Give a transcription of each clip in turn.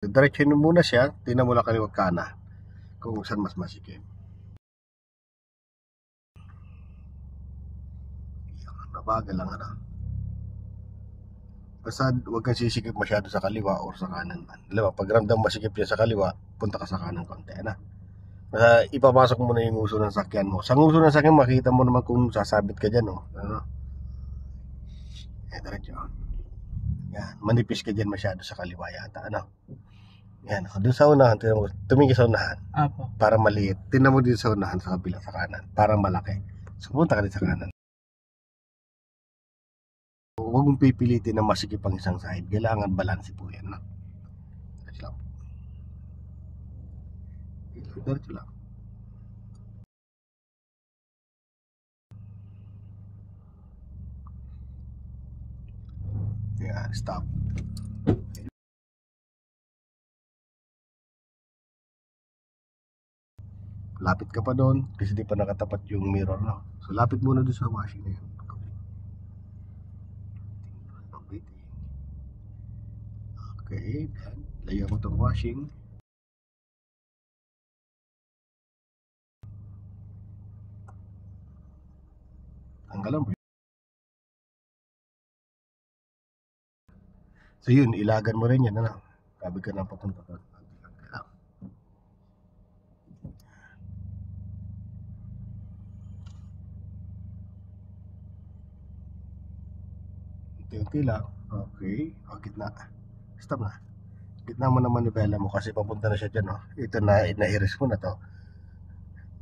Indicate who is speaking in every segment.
Speaker 1: Diretsuhin mo muna siya, tingnan mo lang kaliwat kanan kung saan mas masikip. Nabagal lang ano. Basta huwag kang sisikip masyado sa kaliwa or sa kanan man. Alam mo, pag ramdam masikip niya sa kaliwa, punta ka sa kanan konti na. Ipapasok mo na yung uso ng sakyan mo. Sa uso ng sakyan, makita mo naman kung sasabit ka dyan, oh. Ano? Diretso. Yan, manipis ka dyan masyado sa kaliwa yata, ano? Yan, doon sa unahan, tumingin sa unahan.
Speaker 2: Apo.
Speaker 1: Para maliit. Tingnan mo din sa unahan sa kabila, sa kanan. Para malaki. So, punta ka din sa kanan. Huwag mong pipilitin na masikip ang isang side. Kailangan balanse po yan, no? Diretso lang. Diretso lang. Yan, stop. Lapit ka pa doon kasi di pa nakatapat yung mirror, no? So, lapit muna doon sa washing na yan. Okay, then, layo mo itong washing. Tanggalan mo. So yun, ilagan mo rin yan, ano? Sabi ka na papunta ka. Unti-unti lang. Okay, gitna. Stop na. Gitna mo naman manibela mo kasi papunta na siya dyan, no? Ito na, na-iris mo na to.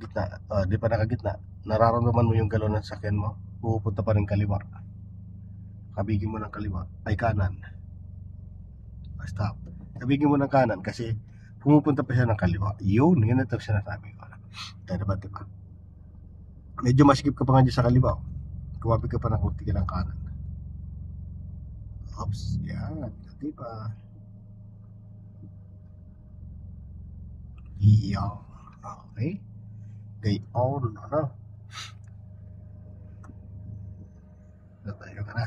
Speaker 1: Gitna, di pa nakagitna. Nararamdaman mo yung galon ng sakyan mo. Pupunta pa rin kaliwa. Kabigin mo ng kaliwa. Ay, kanan. Stop. Kabigin mo ng kanan kasi pumupunta pa siya ng kaliwa. Yun ito sinasabi ko. Tayo ba, diba? Medyo masikip ka pa nga dyan sa kaliwa. Kumapit ka pa ng kunti ka ng kanan. Oops, yan. Diba? Iyaw. Okay. Gayon, ano? Tayo ka na.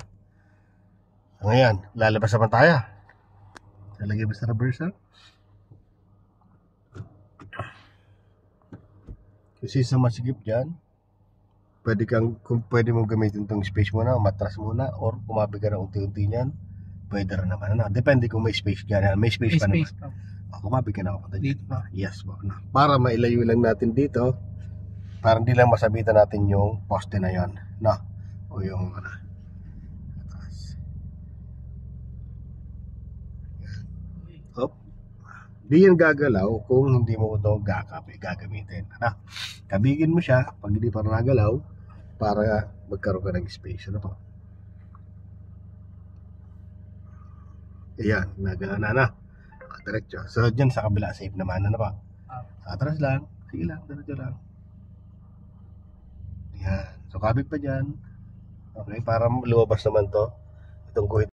Speaker 1: So, ngayon, lalabas naman tayo. Talagay mo sa reverser. Kasi sa masikip dyan, kung pwede mong gamitin itong space muna, matras muna, or kumabi ka na unti-unti niyan, pwede rin naman. Ano? Depende kung may space dyan. May space pa naman. Kumabi ka na ako dito. Yes, para mailayo lang natin dito, para hindi lang masabitan natin yung poste na yon, no? O yung atas. Hop. Di yan gagalaw kung hindi mo ito gagamitin. Kabigin mo siya pag hindi pa nagalaw para magkaroon ka ng space. Ano po? Ayan, nagalaw na. Diretso. So, dyan sa kabila, safe naman. Ano pa? Sa atras lang. Sige lang, diretso lang. Ayan. So, kabig pa dyan. Okay, para lumabas naman to. Itong guhit